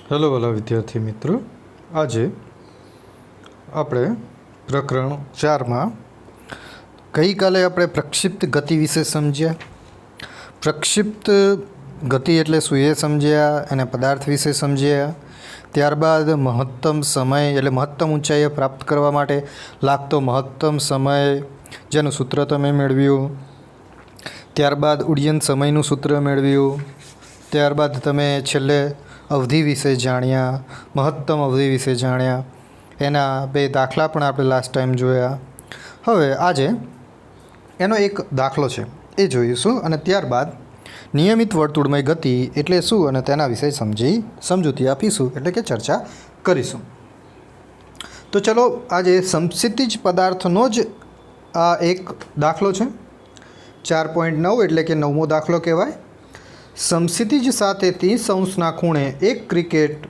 Hello વાલા વિદ્યાર્થી મિત્રો, આજે આપણે પ્રકરણ 4માં ગઈકાલે આપણે પ્રક્ષિપ્ત ગતિ વિશે સમજ્યા. પ્રક્ષિપ્ત ગતિ એટલે શું એ સમજ્યા, એના પદાર્થ વિશે સમજ્યા. ત્યારબાદ મહત્તમ સમય એટલે મહત્તમ ઊંચાઈએ પ્રાપ્ત કરવા માટે લાગતો મહત્તમ સમય, જેનું સૂત્ર તમે મેળવ્યું. ત્યારબાદ ઉડ્ડયન સમયનું સૂત્ર મેળવ્યું. ત્યારબાદ તમે છેલ્લે અવધિ વિશે જાણ્યા, મહત્તમ અવધિ વિશે જાણ્યા. એના 2 દાખલા પણ આપણે લાસ્ટ ટાઈમ જોયા. હવે આજે એનો એક દાખલો છે એ જોઈશું, અને ત્યારબાદ નિયમિત વર્તુળમય ગતિ એટલે શું અને તેના વિશે સમજૂતી આપીશું, એટલે કે ચર્ચા કરીશું. તો ચલો, આજે સમક્ષિતિજ પદાર્થનો જ આ એક દાખલો છે. 4.9 એટલે કે 9મો દાખલો કહેવાય. સમક્ષિતિજ સાથે 30° ખૂણે એક ક્રિકેટ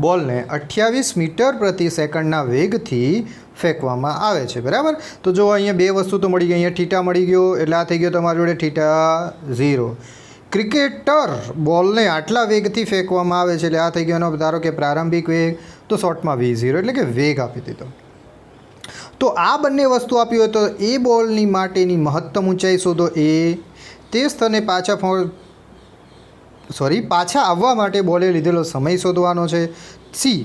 બોલને 28 મીટર પ્રતિ સેકન્ડના વેગથી ફેંકવામાં આવે છે. બરાબર. તો જો અહીંયા 2 વસ્તુ તો મળી ગઈ. અહીંયા થીટા મળી ગયો એટલે આ થઈ ગયો તમારી જોડે થીટા 0. ક્રિકેટર બોલને આટલા વેગથી ફેંકવામાં આવે છે એટલે આ થઈ ગયો એનો ધારો કે પ્રારંભિક વેગ, તો શોર્ટમાં v0 એટલે કે વેગ આપી દીધો. તો આ બંને વસ્તુ આપી હોય તો એ બોલની માટેની મહત્તમ ઊંચાઈ શોધો. તે સ્થળે પાછા આવવા માટે બોલે લીધેલો સમય શોધવાનો છે. સી,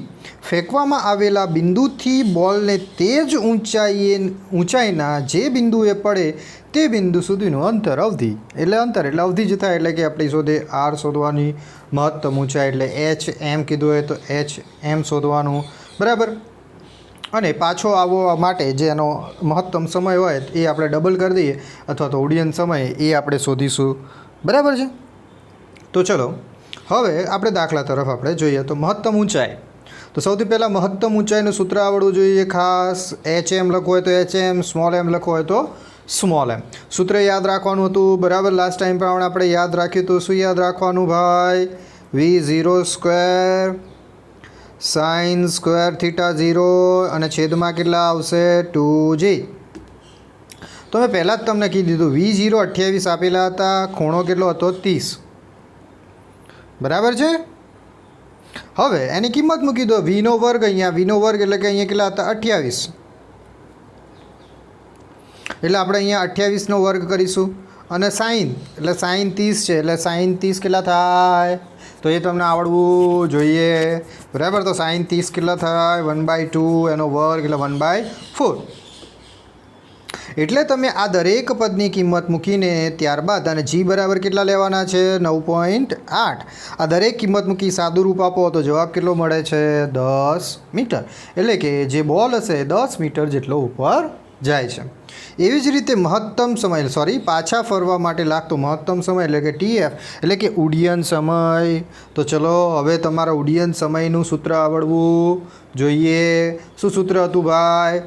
ફેંકવામાં આવેલા બિંદુથી બોલને તે જ ઊંચાઈના જે બિંદુએ પડે તે બિંદુ સુધીનું અંતર, અવધિ એટલે અવધિ જ થાય, એટલે કે આપણે શોધે આર શોધવાની. મહત્તમ ઊંચાઈ એટલે h m કીધું હોય તો h m શોધવાનું. બરાબર. અને પાછો આવવા માટે જે એનો મહત્તમ સમય હોય એ આપણે ડબલ કરી દઈએ, અથવા તો ઉડ્ડયન સમય એ આપણે શોધીશું. બરાબર છે. તો ચલો, હવે આપણે દાખલા તરફ આપણે જોઈએ. તો મહત્તમ ઊંચાઈ, તો સૌથી પહેલાં મહત્તમ ઊંચાઈનું સૂત્ર આવડવું જોઈએ ખાસ. HM લખવું હોય તો HM, સ્મોલ m લખવું હોય તો સ્મોલ m. સૂત્ર યાદ રાખવાનું હતું. બરાબર. લાસ્ટ ટાઈમ પ્રમાણે આપણે યાદ રાખ્યું હતું. શું યાદ રાખવાનું ભાઈ? v0² sin² θ0 અને છેદમાં કેટલા આવશે? 2g. તો મેં પહેલાં જ તમને કીધું દીધું, v0 28 આપેલા હતા, ખૂણો કેટલો હતો? 30. બરાબર છે. હવે એની કિંમત મૂકી દો. વીનો વર્ગ, અહીંયા વીનો વર્ગ એટલે કે અહીંયા કેટલા હતા? 28. એટલે આપણે અહીંયા 28નો વર્ગ કરીશું. અને સાઈન એટલે સાઈન 30 છે, એટલે સાઈન 30 કેટલા થાય? તો એ તમને આવડવું જોઈએ. બરાબર. તો સાઈન 30 કેટલા થાય? 1/2, એનો વર્ગ એટલે 1/4. એટલે તમે આ દરેક પદની કિંમત મૂકીને ત્યારબાદ અને g બરાબર કેટલા લેવાના છે? 9.8. આ દરેક કિંમત મૂકી સાદું રૂપ આપો તો જવાબ કેટલો મળે છે? 10 મીટર. એટલે કે જે બોલ હશે 10 મીટર જેટલો ઉપર જાય છે. એવી જ રીતે મહત્તમ સમય પાછા ફરવા માટે લાગતો મહત્તમ સમય એટલે કે TF એટલે કે ઉડ્ડયન સમય. તો ચલો, હવે તમારા ઉડ્ડયન સમયનું સૂત્ર આવડવું જોઈએ. શું સૂત્ર હતું ભાઈ?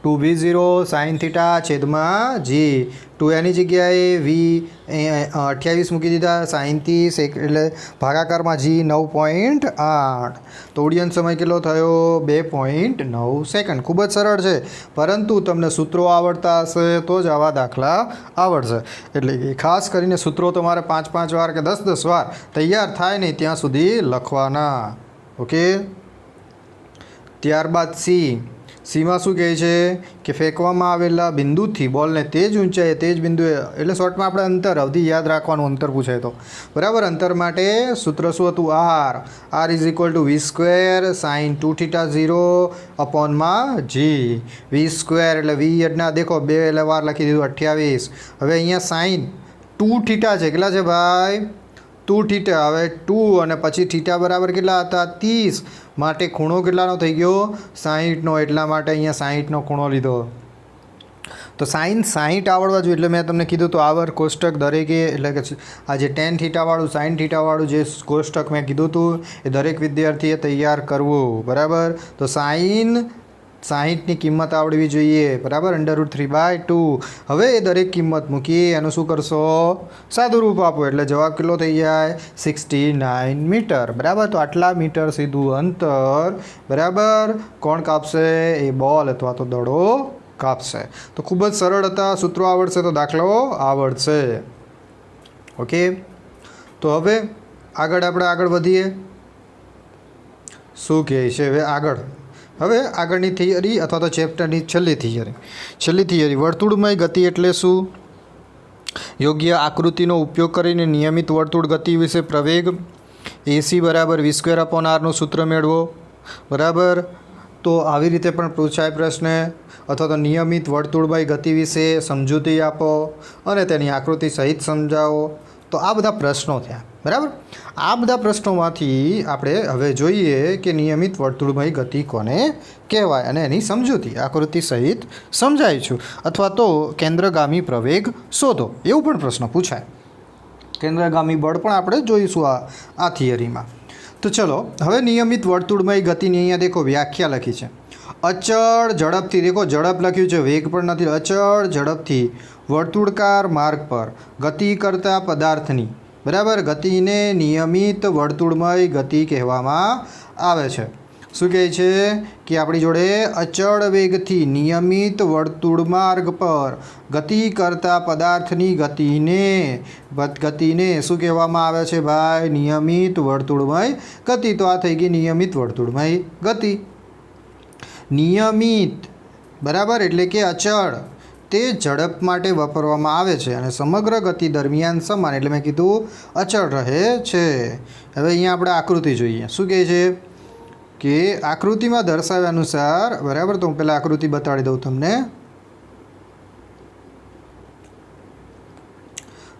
2v0 sin θ છેદમાં g. 2 એની જગ્યાએ v 28 મૂકી દીધા, sin 30 એટલે ભાગાકારમાં g 9.8. તો ઉડ્ડયન સમય કેટલો થયો? 2.9 સેકન્ડ. ખૂબ જ સરળ છે, પરંતુ તમને સૂત્રો આવડતા હશે તો જ આવા દાખલા આવડશે. એટલે કે ખાસ કરીને સૂત્રો તમારે 5-5 વાર કે 10-10 વાર તૈયાર થાય નહીં ત્યાં સુધી લખવાના. ઓકે. ત્યારબાદ સીમાં શું કહે છે કે ફેંકવામાં આવેલા બિંદુથી બોલને તે જ ઊંચાઈએ તે જ બિંદુએ, એટલે શોર્ટમાં આપણે અંતર, અવધિ યાદ રાખવાનું. અંતર પૂછાય તો બરાબર. અંતર માટે સૂત્ર શું હતું? r v² sin 2θ0 અપોનમાં g. v² એટલે v એટલે દેખો 2 એટલે વાર લખી દીધું 28. હવે અહીંયા sin 2θ છે, કેટલા છે ભાઈ? 2θ. હવે 2 અને પછી θ બરાબર કેટલા હતા? 30. માટે ખૂણો કેટલાનો થઈ ગયો? 60નો. એટલા માટે અહીંયા 60નો ખૂણો લીધો. તો sin 60 આવડવા જોઈએ. એટલે મેં તમને કીધું તો આવર કોષ્ટક દરેકે, એટલે કે આ જે tan θ વાળું, sin θ વાળું જે કોષ્ટક મેં કીધું હતું એ દરેક વિદ્યાર્થીએ તૈયાર કરવું. બરાબર. તો sin 60ની કિંમત આવડવી જોઈએ. બરાબર. √3/2. હવે એ દરેક કિંમત મૂકી એનું શું કરશો? સાદું રૂપ આપો એટલે જવાબ કેટલો થઈ જાય? 69 મીટર. બરાબર. તો આટલા મીટર સીધું અંતર બરાબર કોણ કાપશે? એ બોલ અથવા તો દડો કાપશે. તો ખૂબ જ સરળ હતા. સૂત્રો આવડશે તો દાખલો આવડશે. ઓકે. તો હવે આગળ વધીએ. શું કહે છે હવે આગળની થિયરી અથવા તો ચેપ્ટરની છેલ્લી થિયરી વર્તુળમય ગતિ એટલે શું? યોગ્ય આકૃતિનો ઉપયોગ કરીને નિયમિત વર્તુળ ગતિ વિશે પ્રવેગ AC બરાબર v²/r સૂત્ર મેળવો. બરાબર, તો આવી રીતે પણ પૂછાય પ્રશ્ન. અથવા તો નિયમિત વર્તુળમય ગતિ વિશે સમજૂતી આપો અને તેની આકૃતિ સહિત સમજાવો. તો આ બધા પ્રશ્નો થયા. બરાબર, આ બધા પ્રશ્નોમાંથી આપણે હવે જોઈએ કે નિયમિત વર્તુળમય ગતિ કોને કહેવાય અને એની સમજૂતી આકૃતિ સહિત સમજાવીશું. અથવા તો કેન્દ્રગામી પ્રવેગ શોધો, એવું પણ પ્રશ્ન પૂછાય. કેન્દ્રગામી બળ પણ આપણે જોઈશું આ થિયરીમાં. તો ચલો, હવે નિયમિત વર્તુળમય ગતિની અહીંયા દેખો વ્યાખ્યા લખી છે. અચળ ઝડપથી, દેખો ઝડપ લખ્યું છે, વેગ પણ નથી. અચળ ઝડપથી વર્તુળાકાર માર્ગ પર ગતિ કરતા પદાર્થની, બરાબર, ગતિને નિયમિત વર્તુળમય ગતિ કહેવામાં આવે છે. શું કહે છે કે આપણી જોડે અચળ વેગથી નિયમિત વર્તુળ માર્ગ પર ગતિ કરતા પદાર્થની ગતિને શું કહેવામાં આવે છે ભાઈ? નિયમિત વર્તુળમય ગતિ. તો આ થઈ ગઈ નિયમિત વર્તુળમય ગતિ. નિયમિત, બરાબર, એટલે કે અચળ, તે ઝડપ માટે વાપરવામાં આવે છે અને સમગ્ર ગતિ દરમિયાન સમાન, એટલે મેં કીધું અચળ રહે છે. હવે અહીંયા આપણે આકૃતિ જોઈએ. શું કહે છે કે આકૃતિમાં દર્શાવ્યા અનુસાર, બરાબર, તો હું પહેલાં આકૃતિ બતાડી દઉં તમને.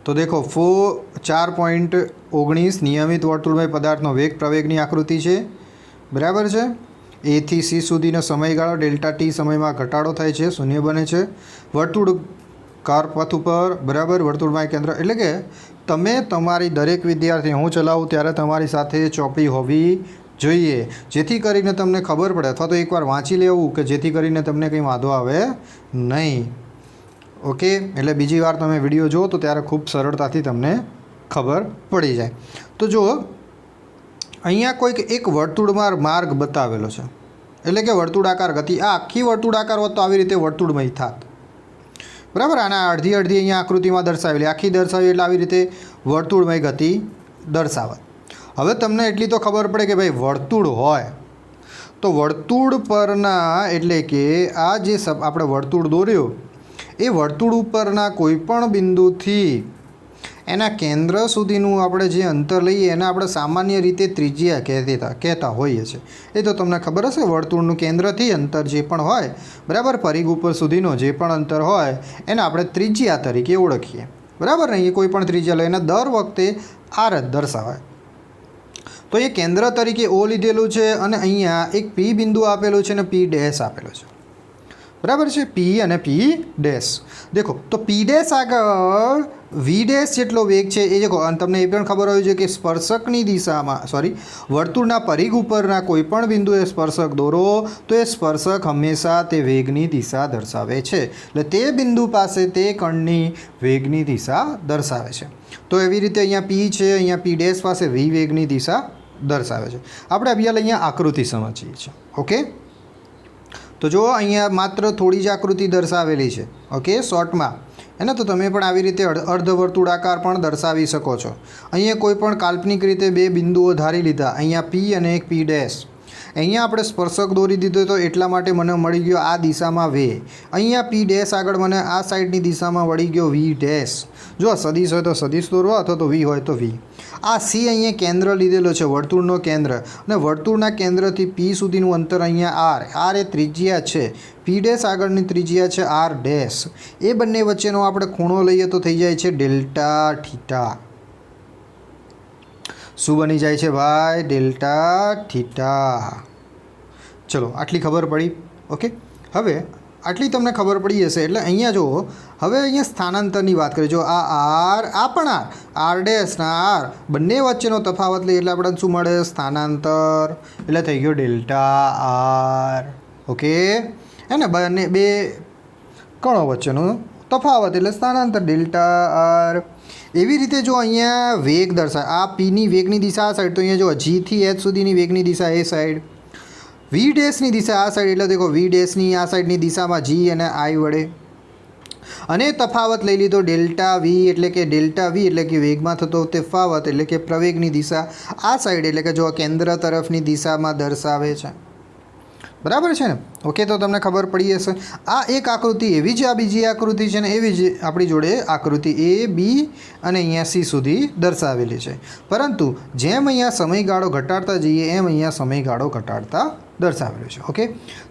તો દેખો 4.19 નિયમિત વર્તુળમય પદાર્થનો વેગ પ્રવેગની આકૃતિ છે. બરાબર છે. A થી C સુધીનો સમયગાળો Δt સમયમાં ઘટાડો થાય છે, શૂન્ય બને છે. વર્તુળાકાર પથ ઉપર, બરાબર, વર્તુળમય કેન્દ્ર, એટલે કે તમે તમારી દરેક વિદ્યાર્થી, હું ચલાવું ત્યારે તમારી સાથે ચોપડી હોવી જોઈએ, જેથી કરીને તમને ખબર પડે, અથવા તો એકવાર વાંચી લેવું કે જેથી કરીને તમને કંઈ વાંધો આવે નહીં. ઓકે, એટલે બીજી વાર તમે વિડીયો જુઓ તો ત્યારે ખૂબ સરળતાથી તમને ખબર પડી જાય. તો જુઓ, અહીંયા કોઈક એક વર્તુળમાં માર્ગ બતાવેલો છે, એટલે કે વર્તુળાકાર ગતિ. આ આખી વર્તુળાકાર હોત તો આવી રીતે વર્તુળમય થાત. બરાબર, આના અડધી અહીંયા આકૃતિમાં દર્શાવેલી, આખી દર્શાવી એટલે આવી રીતે વર્તુળમય ગતિ દર્શાવત. હવે તમને એટલી તો ખબર પડે કે ભાઈ વર્તુળ હોય તો વર્તુળ પરના, એટલે કે આ જે આપણે વર્તુળ દોર્યો એ વર્તુળ ઉપરના કોઈ પણ બિંદુથી એના કેન્દ્ર સુધીનું આપણે જે અંતર લઈએ એને આપણે સામાન્ય રીતે ત્રિજ્યા કહેતા હોઈએ છીએ. એ તો તમને ખબર હશે. વર્તુળનું કેન્દ્રથી અંતર જે પણ હોય, બરાબર, પરિઘ ઉપર સુધીનો જે પણ અંતર હોય એને આપણે ત્રિજ્યા તરીકે ઓળખીએ. બરાબર, અહીં કોઈ પણ ત્રિજ્યા લઈને દર વખતે આર જ દર્શાવાય. તો એ કેન્દ્ર તરીકે ઓ લીધેલું છે અને અહીંયા એક પી બિંદુ આપેલું છે અને પી ડેશ આપેલો છે. બરાબર છે, પી અને પી ડેશ. દેખો, તો પી ડેશ આગળ વી ડેશ જેટલો વેગ છે એ દેખો. અને તમને એ પણ ખબર હોવી જોઈએ કે સ્પર્શકની દિશામાં, વર્તુળના પરિઘ ઉપરના કોઈ પણ બિંદુએ સ્પર્શક દોરો તો એ સ્પર્શક હંમેશા તે વેગની દિશા દર્શાવે છે. એટલે તે બિંદુ પાસે તે કણની વેગની દિશા દર્શાવે છે. તો એવી રીતે અહીંયા પી છે, અહીંયા પી ડેશ પાસે વી વેગની દિશા દર્શાવે છે. આપણે અહીંયા આકૃતિ સમજીએ છીએ. ઓકે, તો જો અહીંયા માત્ર થોડી જ આકૃતિ દર્શાવેલી છે. ઓકે, શોર્ટમાં એને તો તમે પણ આવી રીતે અર્ધવર્તુળાકાર પણ દર્શાવી શકો છો. અહીંયા કોઈ પણ કાલ્પનિક રીતે બે બિંદુઓ ધારી લીધા, અહીંયા પી અને એક પી ડેશ. અહીંયા આપણે સ્પર્શક દોરી દીધો તો એટલા માટે મને મળી ગયો આ દિશામાં વે. અહીંયા પી ડેશ આગળ મને આ સાઈડની દિશામાં વળી ગયો વી ડેશ. જો સદિશ હોય તો સદિશ દોરવા, અથવા તો વી હોય તો વી. આ સી અહીંયા કેન્દ્ર લીધેલો છે, વર્તુળનો કેન્દ્ર, અને વર્તુળના કેન્દ્રથી પી સુધીનું અંતર અહીંયા આર એ ત્રિજ્યા છે. પી ડેશ આગળની ત્રિજ્યા છે આર ડેશ. એ બંને વચ્ચેનો આપણે ખૂણો લઈએ તો થઈ જાય છે ડેલ્ટા થીટા. શું બની જાય છે ભાઈ? Delta theta. ચલો, આટલી ખબર પડી. ઓકે, હવે આટલી તમને ખબર પડી હશે. એટલે અહીંયા જો, હવે અહીંયા સ્થાનાંતરની વાત કરીએ. જો આ આર, આ પણ આર ડેશના આર બંને વચ્ચેનો તફાવત લઈએ એટલે આપણે શું મળે? સ્થાનાંતર. એટલે થઈ ગયો ડેલ્ટા આર. ઓકે, હે ને, બે કણો વચ્ચેનો તફાવત એટલે સ્થાનાંતર ડેલ્ટા આર. એવી રીતે જો અહીંયા વેગ દર્શાવે, આ પીની વેગની દિશા આ સાઈડ, તો અહીંયા જો જીથી એચ સુધીની વેગની દિશા એ સાઈડ, વી ડેશની દિશા આ સાઈડ, એટલે દેખો વી ડેશની આ સાઈડની દિશામાં જી અને આઈ વડે. અને તફાવત લઈ લીધો ડેલ્ટા વી એટલે કે વેગમાં થતો તફાવત એટલે કે પ્રવેગની દિશા આ સાઈડ એટલે કે જો કેન્દ્ર તરફની દિશામાં દર્શાવે છે, બરાબર છે ને? ઓકે, તો તમને ખબર પડી હશે. આ એક આકૃતિ એવી જ આ બીજી આકૃતિ છે ને એવી જ આપણી જોડે આકૃતિ એ બી અને અહીંયા સી સુધી દર્શાવેલી છે, પરંતુ જેમ અહીંયા સમયગાળો ઘટાડતા જઈએ એમ અહીંયા સમયગાળો ઘટાડતા દર્શાવેલું છે. ઓકે,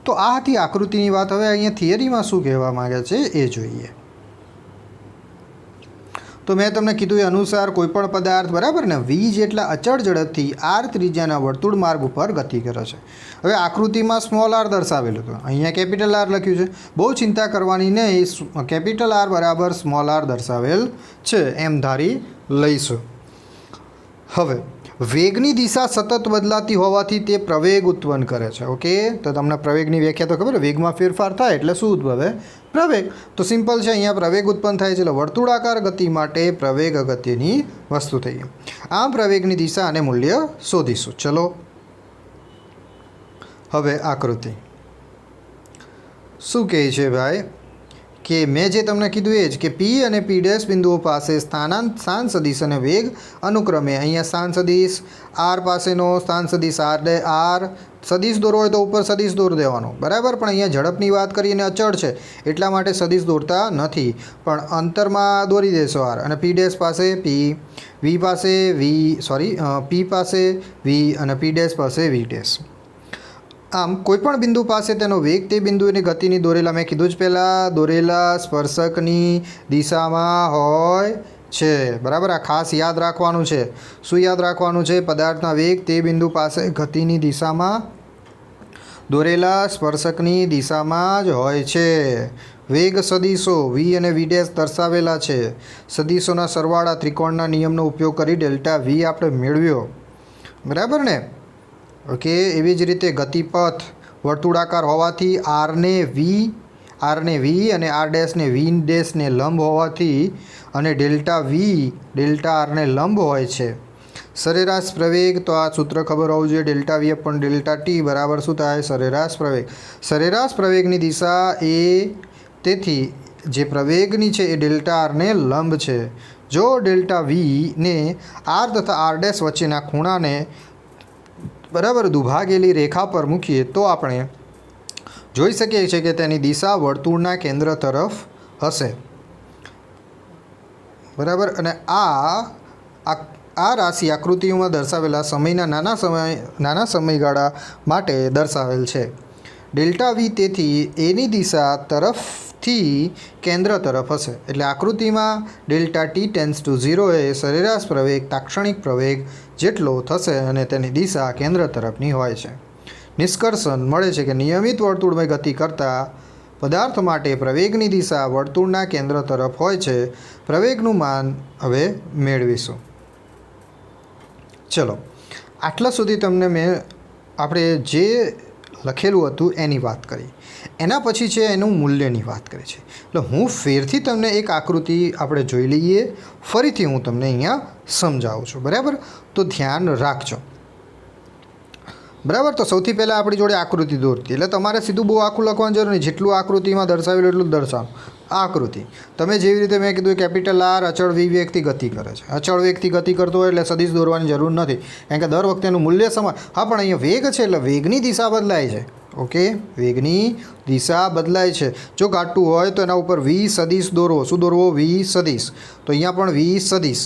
તો આ હતી આકૃતિની વાત. હવે અહીંયા થિયરીમાં શું કહેવા માંગે છે એ જોઈએ. તો મેં તમને કીધું એ અનુસાર કોઈપણ પદાર્થ, બરાબર ને, વી જેટલા અચળ ઝડપથી આર ત્રિજ્યાના વર્તુળ માર્ગ ઉપર ગતિ કરે છે. હવે આકૃતિમાં સ્મોલ આર દર્શાવેલું હતું, અહીંયા કેપિટલ આર લખ્યું છે. બહુ ચિંતા કરવાની નહીં, કેપિટલ આર બરાબર સ્મોલ આર દર્શાવેલ છે એમ ધારી લઈશું. હવે વેગની દિશા સતત બદલાતી હોવાથી તે પ્રવેગ ઉત્પન્ન કરે છે. ઓકે, તો તમને પ્રવેગની વ્યાખ્યા તો ખબર, વેગમાં ફેરફાર થાય એટલે શું ઉદ્ભવે? પ્રવેગ. તો સિમ્પલ છે, અહીંયા પ્રવેગ ઉત્પન્ન થાય છે એટલે વર્તુળાકાર ગતિ માટે પ્રવેગ અગત્યની વસ્તુ થઈ ગઈ. આમ પ્રવેગની દિશા અને મૂલ્ય શોધીશું. ચલો હવે આકૃતિ શું કહે છે ભાઈ કે મેં જે તમને કીધું એ જ કે પી અને પી ડેશ બિંદુઓ પાસે સ્થાન સદિશ અને વેગ અનુક્રમે અહીંયા સ્થાન સદિશ આર પાસેનો સ્થાન સદિશ આર સદિશ દોરવો હોય તો ઉપર સદિશ દોર દેવાનો, બરાબર. પણ અહીંયા ઝડપની વાત કરીને અચળ છે એટલા માટે સદિશ દોરતા નથી, પણ અંતરમાં દોરી દેશો આર. અને પી ડેશ પાસે પી, વી પાસે પી પાસે વી અને પી ડેશ પાસે વી ડેશ. આમ કોઈપણ બિંદુ પાસે તેનો વેગ તે બિંદુની ગતિની દોરેલા, મેં કીધું જ પહેલાં, દોરેલા સ્પર્શકની દિશામાં હોય છે, બરાબર. આ ખાસ યાદ રાખવાનું છે. શું યાદ રાખવાનું છે? પદાર્થના વેગ તે બિંદુ પાસે ગતિની દિશામાં દોરેલા સ્પર્શકની દિશામાં જ હોય છે. વેગ સદિશો વી અને વી ડેશ દર્શાવેલા છે. સદિશોના સરવાળા ત્રિકોણના નિયમનો ઉપયોગ કરી ડેલ્ટા વી આપણે મેળવ્યો, બરાબર ને? ઓકે, એવી જ રીતે ગતિપથ વર્તુળાકાર હોવાથી આરને વી અને આર ડેશને વી ડેશને લંબ હોવાથી અને ડેલ્ટા આરને લંબ હોય છે. સરેરાશ પ્રવેગ, તો આ સૂત્ર ખબર હોવું જોઈએ, ડેલ્ટા વી અપોન ડેલ્ટા ટી બરાબર શું થાય? સરેરાશ પ્રવેગ. સરેરાશ પ્રવેગની દિશા એ, તેથી જે પ્રવેગની છે એ ડેલ્ટા આરને લંબ છે. જો ડેલ્ટા વીને આર તથા આર ડેશ વચ્ચેના ખૂણાને, બરાબર, દુભાગેલી રેખા પર મૂકીએ તો આપણે જોઈ શકીએ છીએ કે તેની દિશા વર્તુળના કેન્દ્ર તરફ હશે, બરાબર. અને આ રાશિ આકૃતિઓમાં દર્શાવેલા સમયના નાના સમયગાળા માટે દર્શાવેલ છે. ડેલ્ટા વી તેથી એની દિશા તરફથી કેન્દ્ર તરફ હશે. એટલે આકૃતિમાં ડેલ્ટા ટી ટેન્સ ટુ 0 એ સરેરાશ પ્રવેગ તાક્ષણિક પ્રવેગ જેટલો થશે અને તેની દિશા કેન્દ્ર તરફની હોય છે. નિષ્કર્ષણ મળે છે કે નિયમિત વર્તુળમય ગતિ કરતા પદાર્થ માટે પ્રવેગની દિશા વર્તુળના કેન્દ્ર તરફ હોય છે. પ્રવેગનું માન હવે મેળવીશું. ચલો, આટલા સુધી તમને આપણે જે લખેલું હતું એની વાત કરી. એના પછી છે એનું મૂલ્યની વાત કરી છે. એટલે હું ફેરથી તમને એક આકૃતિ આપણે જોઈ લઈએ, ફરીથી હું તમને અહીંયા સમજાવું છું, બરાબર. તો ધ્યાન રાખજો, બરાબર. તો સૌથી પહેલાં આપણી જોડે આકૃતિ દોરતી, એટલે તમારે સીધું બહુ આખું લખવાનું જરૂર નહીં, જેટલું આકૃતિમાં દર્શાવેલું એટલું જ દર્શાવો. આકૃતિ તમે જેવી રીતે મેં કીધું કેપિટલ આર અચળ વેગથી ગતિ કરે છે. અચળ વેગથી ગતિ કરતો હોય એટલે સદિશ દોરવાની જરૂર નથી, કારણ કે દર વખતે એનું મૂલ્ય સમાન. હા, પણ અહીંયા વેગ છે એટલે વેગની દિશા બદલાય છે. ઓકે, વેગની દિશા બદલાય છે. જો ઘાટું હોય તો એના ઉપર વી સદિશ દોરવો. શું દોરવો? વી સદિશ. તો અહીંયા પણ વી સદિશ.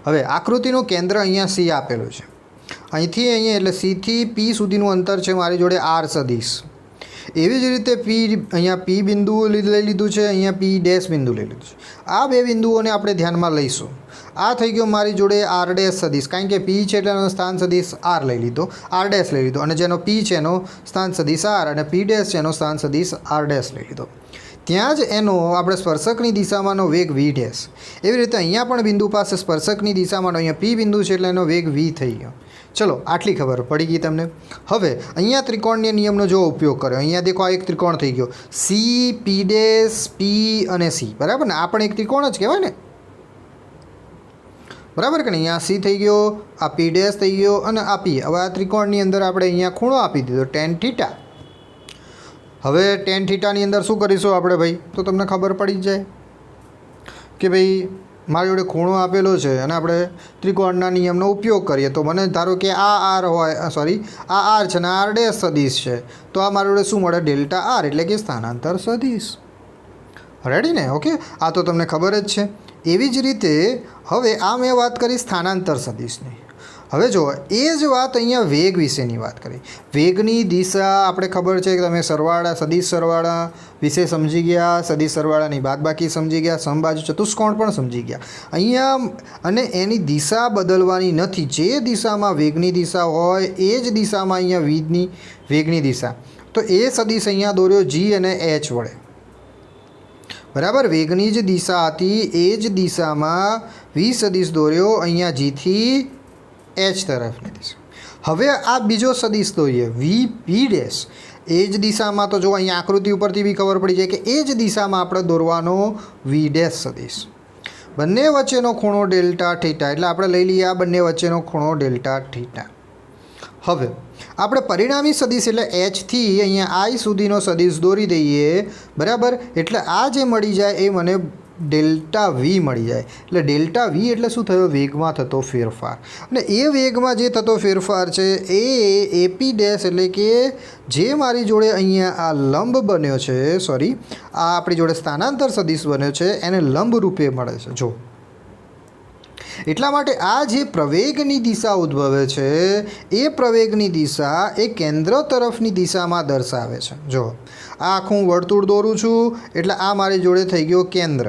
હવે આકૃતિનું કેન્દ્ર અહીંયા સી આપેલું છે. અહીંથી અહીંયા એટલે સીથી પી સુધીનું અંતર છે મારી જોડે આર સદિશ. એવી જ રીતે અહીંયા પી બિંદુ લઈ લીધું છે, અહીંયા પી ડેશ બિંદુ લઈ લીધું છે. આ બે બિંદુઓને આપણે ધ્યાનમાં લઈશું. આ થઈ ગયો મારી જોડે આર ડેશ સદિશ, કારણ કે પી છે એટલે એનો સ્થાન સદિશ આર લઈ લીધો, આર ડેશ લઈ લીધો, અને જેનો પી છે એનો સ્થાન સદિશ આર અને પી ડેશ છે એનો સ્થાન સદિશ આર ડેશ લઈ લીધો. ત્યાં જ એનો આપણે સ્પર્શકની દિશામાંનો વેગ વી ડેશ. એવી રીતે અહીંયા પણ બિંદુ પાસે સ્પર્શકની દિશામાંનો અહીંયા પી બિંદુ છે એટલે એનો વેગ વી થઈ ગયો. ચલો, આટલી ખબર પડી ગઈ તમને. હવે અહીંયા ત્રિકોણના નિયમનો જો ઉપયોગ કર્યો, અહીંયા દેખો આ એક ત્રિકોણ થઈ ગયો, સી પી ડેશ પી અને સી, બરાબર ને? આ પણ એક ત્રિકોણ જ કહેવાય ને, બરાબર કે નહીં? અહીંયા સી થઈ ગયો, આ પી ડેશ થઈ ગયો અને આ પી. હવે આ ત્રિકોણની અંદર આપણે અહીંયા ખૂણો આપી દીધો tan θ. હવે ટેન થીટાની અંદર શું કરીશું આપણે ભાઈ, તો તમને ખબર પડી જ જાય કે ભાઈ મારી જોડે ખૂણો આપેલો છે અને આપણે ત્રિકોણના નિયમનો ઉપયોગ કરીએ તો મને ધારો કે આ આર હોય, સોરી આ આર છે ને આર ડેશ સદિશ છે, તો આ મારી જોડે શું મળે, ડેલ્ટા આર એટલે કે સ્થાનાંતર સદિશ. રેડી ને? ઓકે, આ તો તમને ખબર જ છે. એવી જ રીતે હવે આ મેં વાત કરી સ્થાનાંતર સદિશની. હવે જો એ જ વાત અહીંયા વેગ વિશેની વાત કરી. વેગની દિશા આપણે ખબર છે કે તમે સરવાળા, સદિશ સરવાળા વિશે સમજી ગયા, સદિશ સરવાળાની બાદબાકી સમજી ગયા, સમબાજુ ચતુષ્કોણ પણ સમજી ગયા. અહીંયા અને એની દિશા બદલવાની નથી. જે દિશામાં વેગની દિશા હોય એ જ દિશામાં અહીંયા વેગની દિશા. તો એ સદિશ અહીંયા દોર્યો જી અને એચ વડે. બરાબર, વેગની જ દિશા હતી એ જ દિશામાં વી સદિશ દોર્યો અહીંયા જીથી એચ તરફની દિશા. હવે આ બીજો સદિશ દોરીએ વી પી ડેશ, એ જ દિશામાં. તો જો અહીંયા આકૃતિ ઉપરથી બી ખબર પડી જાય કે એ જ દિશામાં આપણે દોરવાનો વી ડેશ સદિશ. બંને વચ્ચેનો ખૂણો ડેલ્ટા થીટા, એટલે આપણે લઈ લઈએ આ બંને વચ્ચેનો ખૂણો ડેલ્ટા થીટા. હવે આપણે પરિણામી સદિશ એટલે એચથી અહીંયા આઈ સુધીનો સદિશ દોરી દઈએ. બરાબર, એટલે આ જે મળી જાય એ મને ડેલ્ટા વી મળી જાય. એટલે ડેલ્ટા વી એટલે શું થયો, વેગમાં થતો ફેરફાર. અને એ વેગમાં જે થતો ફેરફાર છે એ એપી ડેશ એટલે કે જે મારી જોડે અહીંયા આ લંબ બન્યો છે, સોરી આ આપણી જોડે સ્થાનાંતર સદિશ બન્યો છે એને લંબ રૂપે મળે છે. જો એટલા માટે આ જે પ્રવેગની દિશા ઉદ્ભવે છે એ પ્રવેગની દિશા એ કેન્દ્ર તરફની દિશામાં દર્શાવે છે. જો આ આખું વર્તુળ દોરું છું એટલે આ મારી જોડે થઈ ગયો કેન્દ્ર.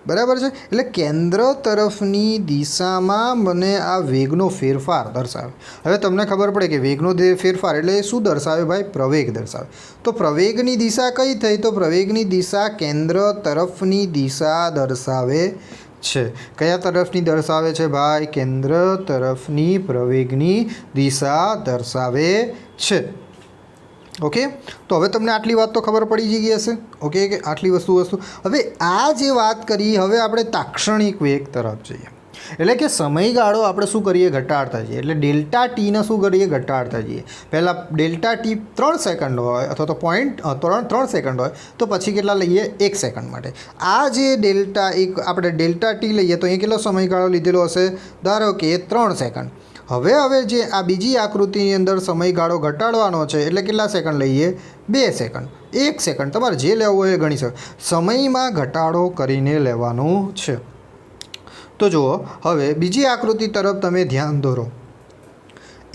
બરાબર છે, એટલે કેન્દ્ર તરફની દિશામાં મને આ વેગનો ફેરફાર દર્શાવે. હવે તમને ખબર પડે કે વેગનો ફેરફાર એટલે શું દર્શાવે ભાઈ, પ્રવેગ દર્શાવે. તો પ્રવેગની દિશા કઈ થઈ, તો પ્રવેગની દિશા કેન્દ્ર તરફની દિશા દર્શાવે છે. કયા તરફની દર્શાવે છે ભાઈ, કેન્દ્ર તરફની પ્રવેગની દિશા દર્શાવે છે. ઓકે, તો હવે તમને આટલી વાત તો ખબર પડી જ ગઈ હશે. ઓકે, કે આટલી વસ્તુ. હવે આ જે વાત કરી, હવે આપણે તાક્ષણિક વેગ તરફ જઈએ. એટલે કે સમયગાળો આપણે શું કરીએ, ઘટાડતા જઈએ. એટલે ડેલ્ટા ટીને શું કરીએ, ઘટાડતા જઈએ. પહેલાં ડેલ્ટા ટી 3 સેકન્ડ હોય અથવા તો પોઈન્ટ 3 સેકન્ડ હોય તો પછી કેટલા લઈએ, 1 સેકન્ડ માટે. આ જે ડેલ્ટા આપણે ડેલ્ટા ટી લઈએ તો અહીંયા કેટલો સમયગાળો લીધેલો હશે, ધારો કે 3 સેકન્ડ. હવે જે આ બીજી આકૃતિની અંદર સમયગાળો ઘટાડવાનો છે એટલે કેટલા સેકન્ડ લઈએ, 2 સેકન્ડ, 1 સેકન્ડ, તમારે જે લેવું હોય એ ગણી શકો. સમયમાં ઘટાડો કરીને લેવાનું છે. તો જુઓ, હવે બીજી આકૃતિ તરફ તમે ધ્યાન દોરો.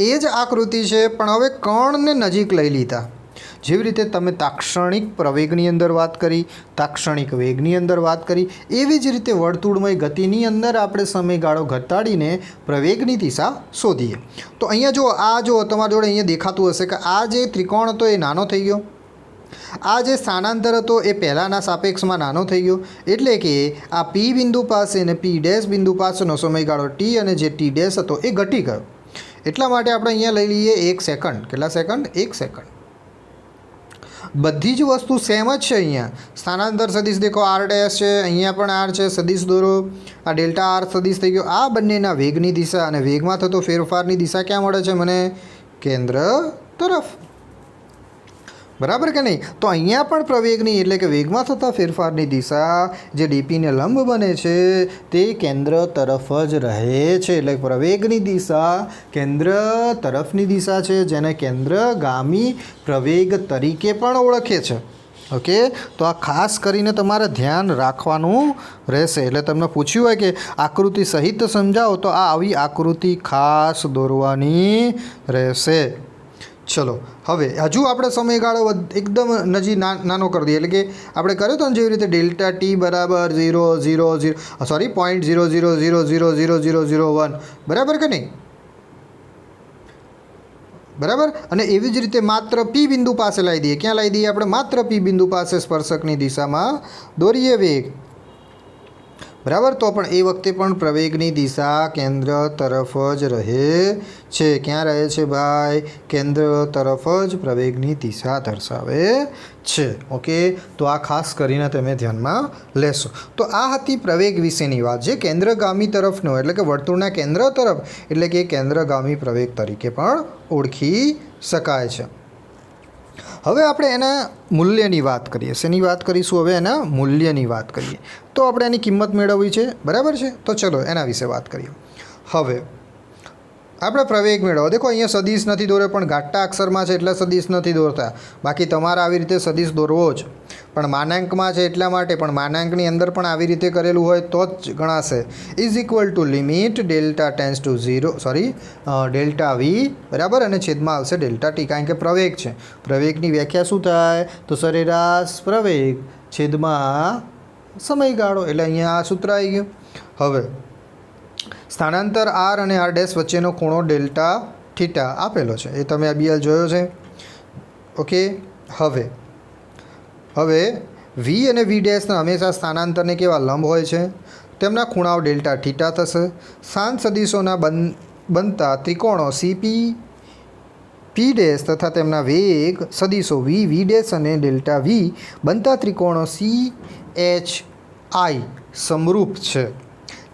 એ જ આકૃતિ છે પણ હવે કણને નજીક લઈ લીધા. જેવી રીતે તમે તાક્ષણિક પ્રવેગની અંદર વાત કરી, તાક્ષણિક વેગની અંદર વાત કરી, એવી જ રીતે વર્તુળમય ગતિની અંદર આપણે સમયગાળો ઘટાડીને પ્રવેગની દિશા શોધીએ. તો અહીંયા જો આ જો તમારી જોડે અહીંયા દેખાતું હશે કે આ જે ત્રિકોણ હતો એ નાનો થઈ ગયો, આ જે સ્થાનાંતર હતો એ પહેલાંના સાપેક્ષમાં નાનો થઈ ગયો. એટલે કે આ પી બિંદુ પાસે અને પી ડેશ બિંદુ પાસેનો સમયગાળો ટી અને જે ટી ડેશ હતો એ ઘટી ગયો. એટલા માટે આપણે અહીંયા લઈ લઈએ 1 સેકન્ડ. કેટલા સેકન્ડ, 1 સેકન્ડ. બધી જ વસ્તુ સેમ જ છે. અહીંયા સ્થાનાંતર સદિશ દેખો આર ડેશ છે, અહીંયા પણ આર છે, સદિશ દોરો, આ ડેલ્ટા આર સદિશ થઈ ગયો. આ બંનેના વેગની દિશા અને વેગમાં થતો ફેરફારની દિશા ક્યાં મળે છે મને, કેન્દ્ર તરફ. બરાબર કે નહીં? તો અહીંયા પણ પ્રવેગની એટલે કે વેગમાં થતા ફેરફારની દિશા જે ડીપીને લંબ બને છે તે કેન્દ્ર તરફ જ રહે છે. એટલે પ્રવેગની દિશા કેન્દ્ર તરફની દિશા છે, જેને કેન્દ્રગામી પ્રવેગ તરીકે પણ ઓળખે છે. ઓકે, તો આ ખાસ કરીને તમારે ધ્યાન રાખવાનું રહેશે. એટલે તમને પૂછ્યું હોય કે આકૃતિ સહિત સમજાવો તો આ આવી આકૃતિ ખાસ દોરવાની રહેશે. ચલો, હવે હજુ આપણે સમયગાળો એકદમ નાનો કરી દઈએ. એટલે કે આપણે કર્યો તો ને જેવી રીતે ડેલ્ટા ટી બરાબર 0.00000001, બરાબર કે નહીં? બરાબર. અને એવી જ રીતે માત્ર પી બિંદુ પાસે લાવી દઈએ. ક્યાં લાવી દઈએ આપણે? માત્ર પી બિંદુ પાસે સ્પર્શકની દિશામાં દોરીએ વેગ. બરાબર, તો પણ એ વખતે પણ પ્રવેગની દિશા કેન્દ્ર તરફ જ રહે છે. ક્યાં રહે છે ભાઈ? કેન્દ્ર તરફ જ પ્રવેગની દિશા દર્શાવે છે. ઓકે, તો આ ખાસ કરીને તમે ધ્યાનમાં લેશો. તો આ હતી પ્રવેગ વિશેની વાત, જે કેન્દ્રગામી તરફનો એટલે કે વર્તુળના કેન્દ્ર તરફ એટલે કે કેન્દ્રગામી પ્રવેગ તરીકે પણ ઓળખી શકાય છે. હવે આપણે એના મૂલ્યની વાત કરીએ. શેની વાત કરીશું? હવે એના મૂલ્યની વાત કરીએ. તો આપણે એની કિંમત મેળવવી છે, બરાબર છે. તો ચલો એના વિશે વાત કરીએ. હવે આપણે પ્રવેગ મેળવો. દેખો અહીંયા સદીશ નથી દોર્યો, પણ ઘાટા અક્ષરમાં છે એટલે સદીશ નથી દોરતા. બાકી તમારે આવી રીતે સદીશ દોરવો જ, પણ માનાંકમાં છે એટલા માટે. પણ માનાંકની અંદર પણ આવી રીતે કરેલું હોય તો જ ગણાશે. Is equal to limit delta tends to 0 delta V, બરાબર, અને છેદમાં આવશે ડેલ્ટા ટી, કારણ કે પ્રવેગ છે. પ્રવેગની વ્યાખ્યા શું થાય? તો સરેરાશ પ્રવેગ છેદમાં સમયગાળો. એટલે અહીંયા આ સૂત્ર આવી ગયું. હવે સ્થાનાંતર આર અને આર ડેશ વચ્ચેનો ખૂણો ડેલ્ટા થીટા આપેલો છે, એ તમે BL જોયો છે. ઓકે. હવે વી અને વી ડેશના હંમેશા સ્થાનાંતરને કેવા લંબ હોય છે, તેમના ખૂણાઓ ડેલ્ટા થીટા થશે. શાંત સદીશોના બનતા ત્રિકોણો CP પી ડેશ તથા તેમના વેગ સદીશો વી વી ડેશ અને ડેલ્ટા વી બનતા ત્રિકોણો CHI સમરૂપ છે.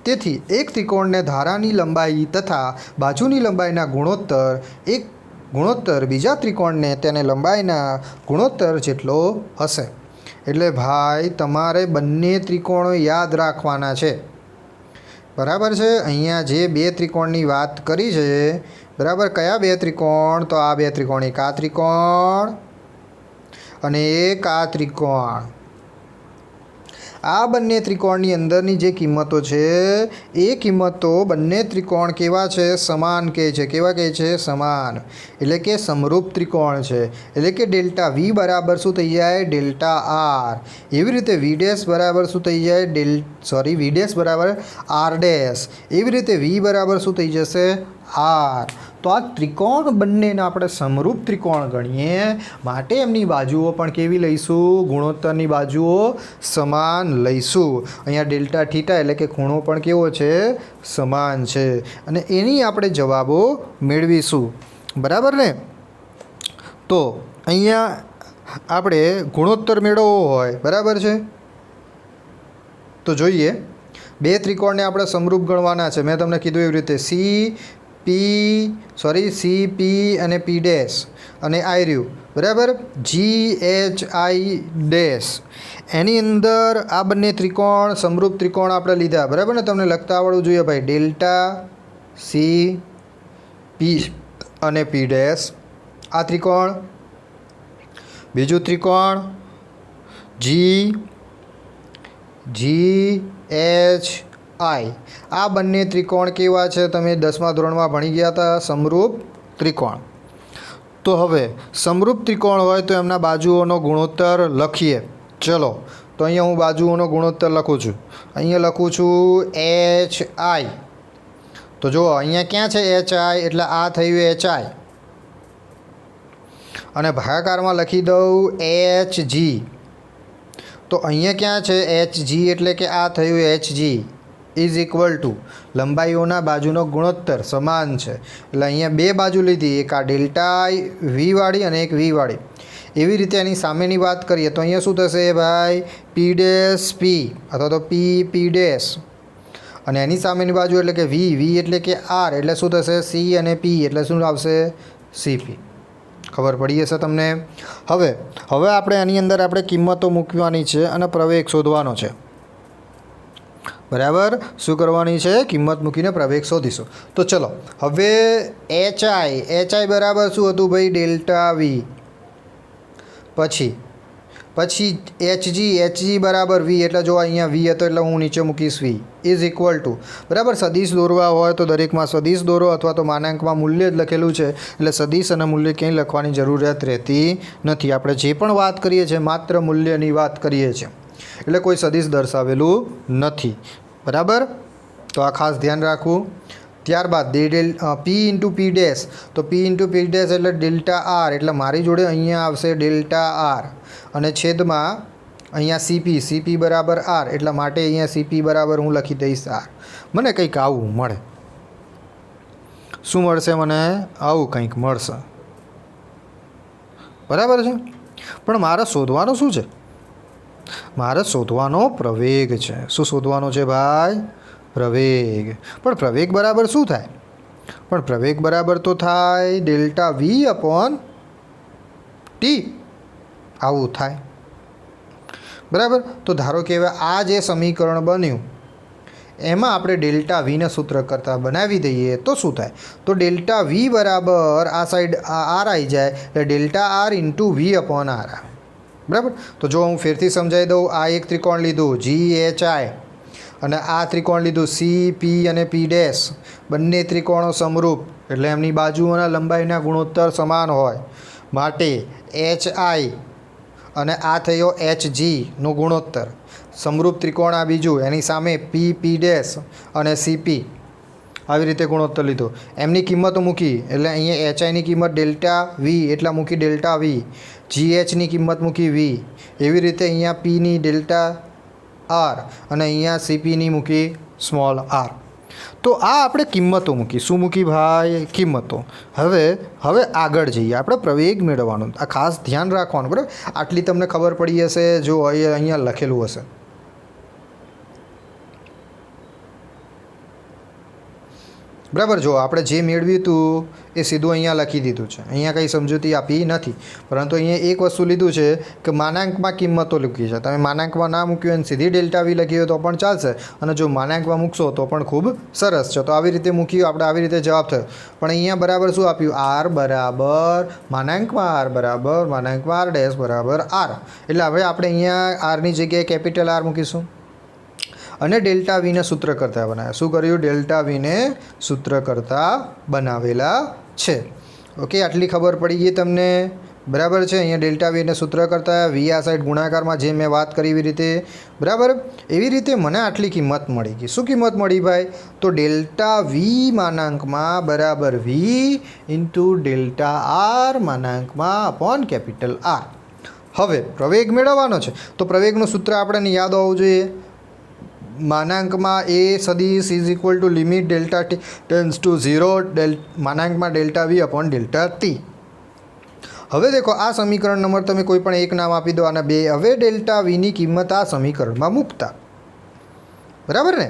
તેથી એક ત્રિકોણને ધારાની લંબાઈ તથા બાજુની લંબાઈના ગુણોત્તર બીજા ત્રિકોણને તેને લંબાઈના ગુણોત્તર જેટલો હશે. એટલે ભાઈ તમારે બંને ત્રિકોણો યાદ રાખવાના છે, બરાબર છે. અહીંયા જે બે ત્રિકોણની વાત કરી છે, બરાબર, કયા બે ત્રિકોણ? તો આ બે ત્રિકોણ, એક આ ત્રિકોણ અને એક આ ત્રિકોણ. આ બંને ત્રિકોણની અંદરની જે કિંમતો છે એ કિંમતો બંને ત્રિકોણ કેવા છે? સમાન કહે છે. કેવા કહે છે? સમાન. એટલે કે સમરૂપ ત્રિકોણ છે. એટલે કે ડેલ્ટા વી બરાબર શું થઈ જાય? Delta R. એવી રીતે વી ડેશ બરાબર શું થઈ જાય? વી ડેશ બરાબર આર ડેશ. એવી રીતે વી બરાબર શું થઈ જશે? આર. તો આ ત્રિકોણ બંનેના આપણે સમરૂપ ત્રિકોણ ગણીએ, માટે એમની બાજુઓ પણ કેવી લઈશું? ગુણોત્તરની બાજુઓ સમાન લઈશું. અહીંયા ડેલ્ટા થીટા એટલે કે ખૂણો પણ કેવો છે? સમાન છે. અને એની આપણે જવાબો મેળવીશું, બરાબર ને? તો અહીંયા આપણે ગુણોત્તર મેળવવો હોય, બરાબર છે, તો જોઈએ. બે ત્રિકોણને આપણે સમરૂપ ગણવાના છે. મેં તમને કીધું એવી રીતે CP અને P ડેશ અને આઈ રહ્યું, બરાબર, GHI ડેશ. એની અંદર આ બંને ત્રિકોણ સમરૂપ ત્રિકોણ આપણે લીધા, બરાબર ને? તમને લખતા આવડવું જોઈએ ભાઈ. ડેલ્ટા CP અને P ડેશ આ ત્રિકોણ, બીજું ત્રિકોણ GHI. આ બંને ત્રિકોણ કેવા છે? તમે 10મા ધોરણમાં ભણી ગયા હતા, સમરૂપ ત્રિકોણ. તો હવે સમરૂપ ત્રિકોણ હોય તો એમના બાજુઓનો ગુણોત્તર લખીએ. ચલો, તો અહીંયા હું બાજુઓનો ગુણોત્તર લખું છું. અહીંયા લખું છું HI. તો જુઓ અહીંયા ક્યાં છે HI? એટલે આ થયું HI. અને ભાગાકારમાં લખી દઉં HG. તો અહીંયા ક્યાં છે HG? એટલે કે આ થયું HG ઇઝ ઇક્વલ ટુ લંબાઈઓના બાજુનો ગુણોત્તર સમાન છે. એટલે અહીંયા બે બાજુ લીધી, એક આ ડેલ્ટા વી વાળી અને એક વી વાળી. એવી રીતે એની સામેની વાત કરીએ તો અહીંયા શું થશે ભાઈ? P ડેશ P અથવા તો P ડેશ, અને એની સામેની બાજુ એટલે કે વી એટલે કે R, એટલે શું થશે? C અને P એટલે શું આવશે? CP. ખબર પડી હશે તમને? હવે આપણે આની અંદર આપણે કિંમતો મૂકવાની છે અને પ્રવેગ શોધવાનો છે, બરાબર. શું કરવાની છે? કિંમત મૂકીને પ્રવેગ શોધીશું. તો ચલો હવે HI બરાબર શું હતું ભાઈ? Delta V. પછી HG બરાબર વી, એટલે જો અહીંયા વી હતો એટલે હું નીચે મૂકીશ વી ઇઝ ઇક્વલ ટુ, બરાબર. સદીશ દોરવા હોય તો દરેકમાં સદીશ દોરો, અથવા તો માનાંકમાં મૂલ્ય જ લખેલું છે એટલે સદીશ અને મૂલ્ય ક્યાંય લખવાની જરૂરિયાત રહેતી નથી. આપણે જે પણ વાત કરીએ છીએ માત્ર મૂલ્યની વાત કરીએ છીએ, એટલે કોઈ સદીશ દર્શાવેલું નથી, બરાબર. તો આ ખાસ ધ્યાન રાખવું. ત્યારબાદ P ઇન્ટુ P ડેશ. તો P ઇન્ટુ P ડેશ એટલે ડેલ્ટા આર, એટલે મારી જોડે અહીંયા આવશે ડેલ્ટા આર, અને છેદમાં અહીંયા CP બરાબર આર, એટલા માટે અહીંયા CP બરાબર હું લખી દઈશ આર. મને કંઈક આવું મળે. શું મળશે મને? આવું કંઈક મળશે, બરાબર છે. પણ મારે શોધવાનું શું છે? મારે શોધવાનો પ્રવેગ છે. શું શોધવાનો છે ભાઈ? પ્રવેગ. પણ પ્રવેગ બરાબર શું થાય? પણ પ્રવેગ બરાબર તો થાય ડેલ્ટા વી અપોન ટી, આવું થાય. બરાબર. તો ધારો કે હવે આ જે સમીકરણ બન્યું એમાં આપણે ડેલ્ટા વીને સૂત્ર કરતાં બનાવી દઈએ તો શું થાય? તો ડેલ્ટા વી બરાબર આ સાઈડ આર આવી જાય એટલે delta R into V upon R આવે. બરાબર. તો જો હું ફેરથી સમજાવી દઉં, આ એક ત્રિકોણ લીધું GHI અને આ ત્રિકોણ લીધું CP અને P ડેશ, બંને ત્રિકોણો સમરૂપ એટલે એમની બાજુઓના લંબાઈના ગુણોત્તર સમાન હોય માટે HI અને આ થયો HGનો ગુણોત્તર. સમરૂપ ત્રિકોણ આ બીજું, એની સામે P ડેશ અને CP આવી રીતે ગુણોત્તર લીધો. એમની કિંમતો મૂકી એટલે અહીંયા HIની કિંમત ડેલ્ટા વી એટલા મૂકી ડેલ્ટા વી, GHની કિંમત મૂકી વી, એવી રીતે અહીંયા Pની ડેલ્ટા આર અને અહીંયા CPની મૂકી સ્મોલ આર. તો આ આપણે કિંમતો મૂકી. શું મૂકી ભાઈ? કિંમતો. હવે આગળ જઈએ, આપણે પ્રવેગ મેળવવાનો. આ ખાસ ધ્યાન રાખવાનું. બરાબર. આટલી તમને ખબર પડી હશે જો અહીંયા લખેલું હશે. બરાબર. જો આપણે જે મેળવ્યું હતું એ સીધું અહીંયા લખી દીધું છે. અહીંયા કંઈ સમજૂતી આપી નથી, પરંતુ અહીંયા એક વસ્તુ લીધું છે કે માનાંકમાં કિંમતો લખી છે. તમે માનાંકમાં ના મૂક્યું અને સીધી ડેલ્ટા વી લખી હોય તો પણ ચાલશે, અને જો માનાંકમાં મૂકશો તો પણ ખૂબ સરસ છે. તો આવી રીતે મૂક્યું આપણે, આવી રીતે જવાબ થયો. પણ અહીંયા બરાબર શું આપ્યું? આર બરાબર માનાંકમાં આર બરાબર માનાંકમાં આર ડેશ બરાબર આર. એટલે હવે આપણે અહીંયા આરની જગ્યાએ કેપિટલ આર મૂકીશું અને ડેલ્ટા વીને સૂત્ર કરતાં બનાવ્યા. શું કર્યું? ડેલ્ટા વીને સૂત્ર કરતાં બનાવેલા છે. ઓકે, આટલી ખબર પડી ગઈ તમને? બરાબર છે. અહીંયા ડેલ્ટા વીને સૂત્ર કરતાં વી આ સાઈડ ગુણાકારમાં જે મેં વાત કરી એવી રીતે. બરાબર. એવી રીતે મને આટલી કિંમત મળી ગઈ. શું કિંમત મળી ભાઈ? તો ડેલ્ટા વી માનાંકમાં બરાબર વી ઇન્ટુ ડેલ્ટા આર માનાંકમાં અપોન કેપિટલ આર. હવે પ્રવેગ મેળવવાનો છે તો પ્રવેગનું સૂત્ર આપણને યાદ હોવું જોઈએ. માનાંકમાં એ સદીશ is equal to limit delta t tends to 0 માનાંકમાં ડેલ્ટા વી અપોન ડેલ્ટા ટી. હવે દેખો, આ સમીકરણ નંબર તમે કોઈ પણ એક નામ આપી દો, અને 2. હવે ડેલ્ટા વીની કિંમત આ સમીકરણમાં મૂકતા. બરાબર ને?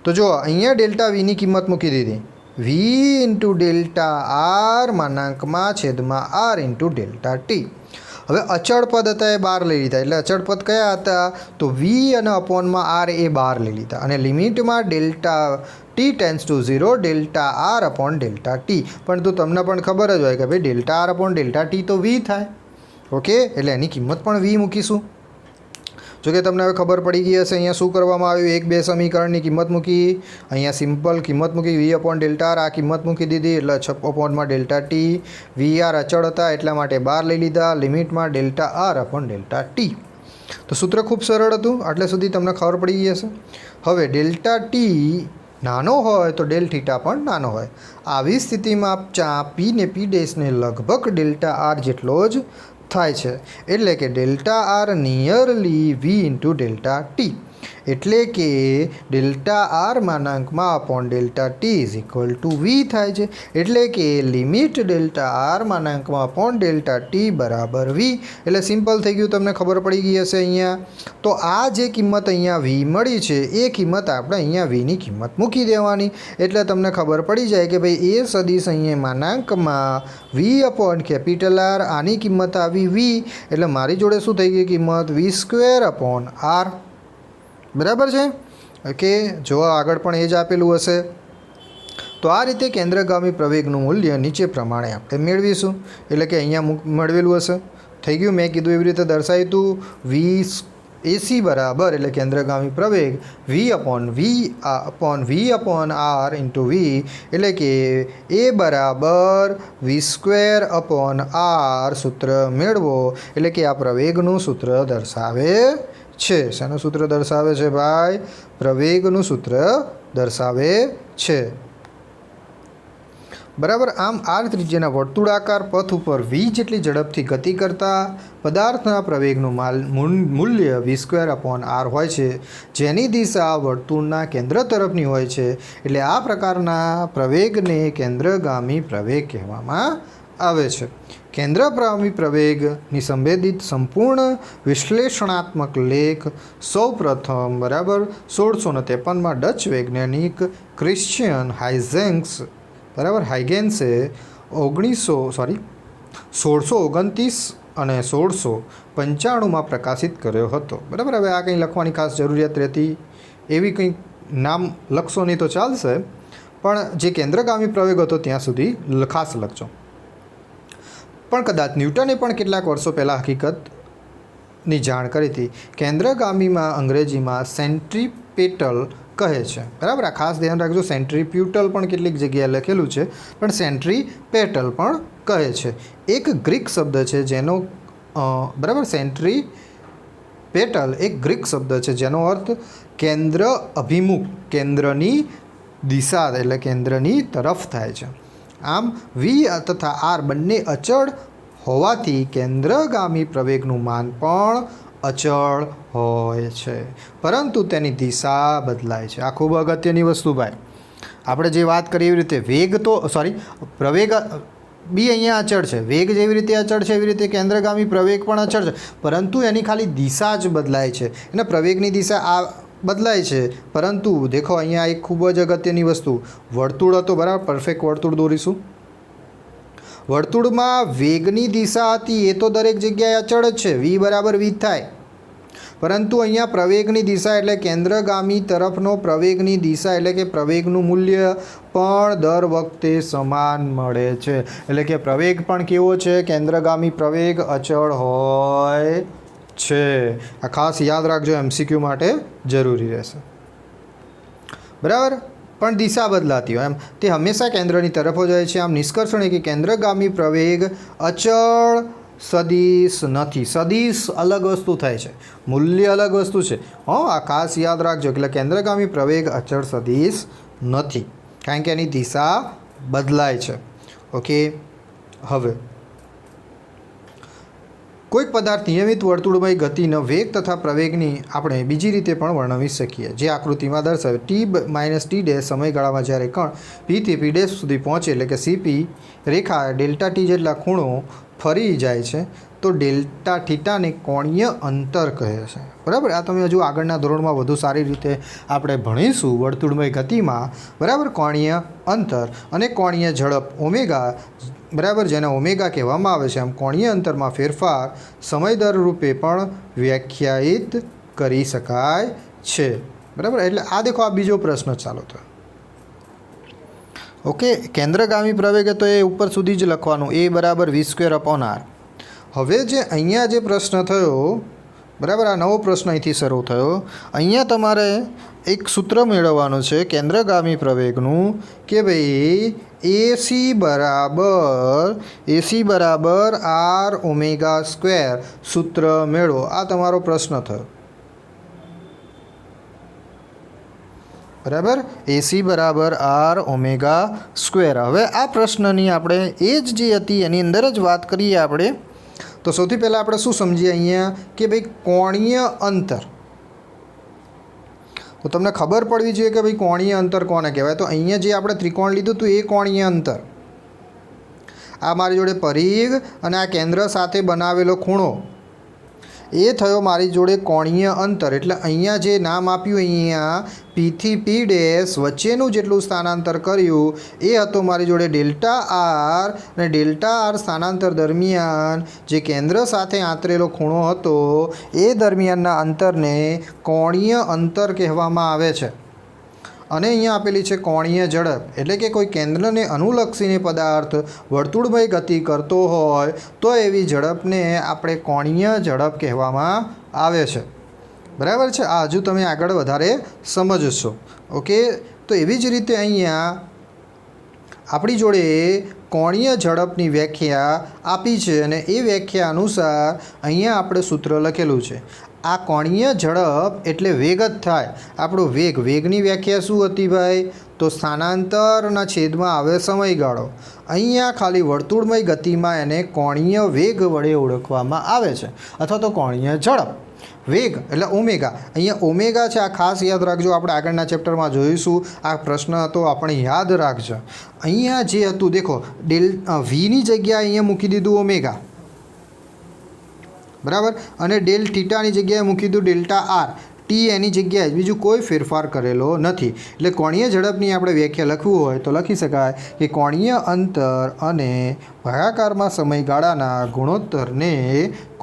તો જો અહીંયા ડેલ્ટા વીની કિંમત મૂકી દીધી, વી ઇન્ટુ ડેલ્ટા આર માનાંકમાં છેદમાં આર ઇન્ટુ ડેલ્ટા ટી. હવે અચળ પદ હતા એ 12 લઈ લીધા. એટલે અચળ પદ કયા હતા? તો વી અને અપોનમાં આર એ 12 લઈ લીધા. અને લિમિટમાં delta t tends to 0 delta r upon delta t. પરંતુ તમને પણ ખબર જ હોય કે ભાઈ delta r upon delta t તો વી થાય. ઓકે, એટલે એની કિંમત પણ વી મૂકીશું. જોકે તમને હવે ખબર પડી ગઈ હશે અહીંયા શું કરવામાં આવ્યું. 1 2 સમીકરણની કિંમત મૂકી, અહીંયા સિમ્પલ કિંમત મૂકી વી અપોન ડેલ્ટા આર, આ કિંમત મૂકી દીધી એટલે 6 અપોનમાં ડેલ્ટા ટી. વી આર અચળ હતા એટલા માટે 12 લઈ લીધા. લિમિટમાં delta r upon delta t. તો સૂત્ર ખૂબ સરળ હતું. આટલે સુધી તમને ખબર પડી ગઈ હશે. હવે ડેલ્ટા ટી નાનો હોય તો ડેલ થીટા પણ નાનો હોય. આવી સ્થિતિમાં પી ને પી ડેશને લગભગ ડેલ્ટા આર જેટલો જ થાય છે. એટલે કે delta r nearly v into delta t. એટલે કે ડેલ્ટા આર માનાંકમાં upon delta t is equal to v થાય છે. એટલે કે લિમિટ ડેલ્ટા આર માનાંકમાં અપોન ડેલ્ટા ટી બરાબર વી. એટલે સિમ્પલ થઈ ગયું. તમને ખબર પડી ગઈ હશે અહીંયા. તો આ જે કિંમત અહીંયા વી મળી છે એ કિંમત આપણે અહીંયા વીની કિંમત મૂકી દેવાની. એટલે તમને ખબર પડી જાય કે ભાઈ એ સદીશ અહીંયા માનાંકમાં વી અપોન કેપિટલ આર, આની કિંમત આવી વી. એટલે મારી જોડે શું થઈ ગઈ કિંમત? વી સ્ક્વેર અપોન આર. બરાબર છે? ઓકે, જો આગળ પણ એ જ આપેલું હશે. તો આ રીતે કેન્દ્રગામી પ્રવેગનું મૂલ્ય નીચે પ્રમાણે આપણે મેળવીશું. એટલે કે અહીંયા મેળવેલું હશે. થઈ ગયું? મેં કીધું એવી રીતે દર્શાવ્યું હતું. વી એસી બરાબર એટલે કેન્દ્રગામી પ્રવેગ V upon R into V. એટલે કે એ બરાબર વી સ્ક્વેર અપોન આર સૂત્ર મેળવો. એટલે કે આ પ્રવેગનું સૂત્ર દર્શાવે છે. શેનું સૂત્ર દર્શાવે છે ભાઈ? પ્રવેગનું સૂત્ર દર્શાવે છે. બરાબર. આમ આર ત્રિજ્યાના વર્તુળાકાર પથ ઉપર વી જેટલી ઝડપથી ગતિ કરતા પદાર્થના પ્રવેગનું મૂલ્ય વી સ્ક્વેર અપોન આર હોય છે, જેની દિશા વર્તુળના કેન્દ્ર તરફની હોય છે. એટલે આ પ્રકારના પ્રવેગને કેન્દ્રગામી પ્રવેગ કહેવામાં આવે છે. કેન્દ્રગામી પ્રવેગની સંબંધિત સંપૂર્ણ વિશ્લેષણાત્મક લેખ સૌપ્રથમ બરાબર 1653માં ડચ વૈજ્ઞાનિક ક્રિશ્ચિયન હાઇગેન્સે 1629 અને 1695માં પ્રકાશિત કર્યો હતો. બરાબર, હવે આ કંઈ લખવાની ખાસ જરૂરિયાત રહેતી એવી કંઈક નામ લખશો નહીં તો ચાલશે, પણ જે કેન્દ્રગામી પ્રવેગ હતો ત્યાં સુધી ખાસ લખજો. પણ કદાચ ન્યૂટને પણ કેટલાક વર્ષો પહેલાં હકીકતની જાણ કરી હતી. કેન્દ્રગામીમાં અંગ્રેજીમાં સેન્ટ્રીપેટલ કહે છે. બરાબર, આ ખાસ ધ્યાન રાખજો. સેન્ટ્રીપ્યુટલ પણ કેટલીક જગ્યાએ લખેલું છે, પણ સેન્ટ્રીપેટલ પણ કહે છે. એક ગ્રીક શબ્દ છે જેનો બરાબર, સેન્ટ્રીપેટલ એક ગ્રીક શબ્દ છે જેનો અર્થ કેન્દ્ર અભિમુખ, કેન્દ્રની દિશા એટલે કેન્દ્રની તરફ થાય છે. આમ વી તથા આર બંને અચળ હોવાથી કેન્દ્રગામી પ્રવેગનું માન પણ અચળ હોય છે, પરંતુ તેની દિશા બદલાય છે. આ ખૂબ અગત્યની વસ્તુ ભાઈ. આપણે જે વાત કરીએ એવી રીતે વેગ તો પ્રવેગ બી અહીંયા અચળ છે, વેગ જેવી રીતે અચળ છે એવી રીતે કેન્દ્રગામી પ્રવેગ પણ અચળ છે, પરંતુ એની ખાલી દિશા જ બદલાય છે. અને પ્રવેગની દિશા આ બદલાય છે, પરંતુ દેખો અહીંયા એક ખૂબ જ અગત્યની વસ્તુ, વર્તુળ હતો બરાબર, પરફેક્ટ વર્તુળ દોરીશું. વર્તુળમાં વેગની દિશા હતી એ તો દરેક જગ્યાએ અચળ જ છે, વી બરાબર વી થાય, પરંતુ અહીંયા પ્રવેગની દિશા એટલે કેન્દ્રગામી તરફનો પ્રવેગની દિશા એટલે કે પ્રવેગનું મૂલ્ય પણ દર વખતે સમાન મળે છે. એટલે કે પ્રવેગ પણ કેવો છે, કેન્દ્રગામી પ્રવેગ અચળ હોય છે. આ ખાસ યાદ રાખજો, MCQ માટે જરૂરી રહેશે. બરાબર, પણ દિશા બદલાતી હોય એમ, તે હંમેશા કેન્દ્રની તરફ જાય છે. આમ નિષ્કર્ષણ એ કે કેન્દ્રગામી પ્રવેગ અચળ સદિશ નથી. સદિશ અલગ વસ્તુ થાય છે, મૂલ્ય અલગ વસ્તુ છે. આ ખાસ યાદ રાખજો. એટલે કેન્દ્રગામી પ્રવેગ અચળ સદિશ નથી, કારણ કે એની દિશા બદલાય છે. ઓકે, હવે કોઈક પદાર્થ નિયમિત વર્તુળમય ગતિનો વેગ તથા પ્રવેગની આપણે બીજી રીતે પણ વર્ણવી શકીએ, જે આકૃતિમાં દર્શાવે. t-t' સમયગાળામાં જ્યારે કણ Pથી P' સુધી પહોંચે, એટલે કે CP રેખા ડેલ્ટા ટી જેટલા ખૂણો ફરી જાય છે, તો ડેલ્ટા થીટાને કોણીય અંતર કહે છે. બરાબર, આ તમે હજુ આગળના ધોરણમાં વધુ સારી રીતે આપણે ભણીશું વર્તુળમય ગતિમાં. બરાબર, કોણીય અંતર અને કોણીય ઝડપ ઓમેગા, બરાબર, જેને ઓમેગા કહેવામાં આવે છે. આમ કોણીય અંતરમાં ફેરફાર સમયદર રૂપે પણ વ્યાખ્યાયિત કરી શકાય છે. બરાબર, એટલે આ દેખો, આ બીજો પ્રશ્ન ચાલો થયો. ઓકે, કેન્દ્રગામી પ્રવેગ તો એ ઉપર સુધી જ લખવાનું, એ બરાબર v²/r. હવે જે અહીંયા જે પ્રશ્ન થયો, બરાબર, આ નવો પ્રશ્ન અહીંથી શરૂ થયો. અહીંયા તમારે એક સૂત્ર મેળવવાનું છે કેન્દ્રગામી પ્રવેગનું, કે ભાઈ AC બરાબર r⍵². સૂત્ર મેળવો. આ તમારો પ્રશ્ન થયો. બરાબર, AC બરાબર r⍵². હવે આ પ્રશ્નની આપણે એ જ જે હતી એની અંદર જ વાત કરીએ આપણે. તો સૌથી પહેલાં આપણે શું સમજીએ અહીંયા, કે ભાઈ કોણીય અંતર. તો તમને ખબર પડવી જોઈએ કે ભાઈ કોણીય અંતર કોને કહેવાય. તો અહીંયા જે આપણે ત્રિકોણ લીધું હતું એ કોણીય અંતર. આ મારી જોડે પરિઘ અને આ કેન્દ્ર સાથે બનાવેલો ખૂણો એ થયો મારી જોડે કોણીય અંતર. એટલે અહીંયા જે નામ આપ્યું, અહીંયા Pથી P' વચ્ચેનું જેટલું સ્થાનાંતર કર્યું એ હતો મારી જોડે ડેલ્ટા આર. અને ડેલ્ટા આર સ્થાનાંતર દરમિયાન જે કેન્દ્ર સાથે આંતરેલો ખૂણો હતો એ દરમિયાનના અંતરને કોણીય અંતર કહેવામાં આવે છે. અને અહીંયા આપેલી છે કોણીય ઝડપ, એટલે કે કોઈ કેન્દ્રને અનુલક્ષીને પદાર્થ વર્તુળમય ગતિ કરતો હોય તો એવી ઝડપને આપણે કોણીય ઝડપ કહેવામાં આવે છે. બરાબર છે, આ હજુ તમે આગળ વધારે સમજશો. ઓકે, તો એવી જ રીતે અહીંયા આપણી જોડે કોણીય ઝડપની વ્યાખ્યા આપી છે, અને એ વ્યાખ્યા અનુસાર અહીંયા આપણે સૂત્ર લખેલું છે. આ કોણીય ઝડપ એટલે વેગ જ થાય. આપણો વેગની વ્યાખ્યા શું હતી ભાઈ? તો સ્થાનાંતરના છેદમાં આવે સમયગાળો. અહીંયા ખાલી વર્તુળમય ગતિમાં એને કોણીય વેગ વડે ઓળખવામાં આવે છે, અથવા તો કોણીય ઝડપ. વેગ એટલે ઓમેગા. અહીંયા ઓમેગા છે, આ ખાસ યાદ રાખજો. આપણે આગળના ચેપ્ટરમાં જોઈશું. આ પ્રશ્ન હતો, આપણે યાદ રાખજો. અહીંયા જે હતું દેખો, વીની જગ્યાએ અહીંયા મૂકી દીધું ઓમેગા, બરાબર, અને ડેલ થીટાની જગ્યાએ મૂકી દીધું ડેલ્ટા આર. ટી એની જગ્યાએ જ બીજું કોઈ ફેરફાર કરેલો નથી. એટલે કોણીય ઝડપની આપણે વ્યાખ્યા લખવું હોય તો લખી શકાય કે કોણીય અંતર અને ભાગાકારમાં સમયગાળાના ગુણોત્તરને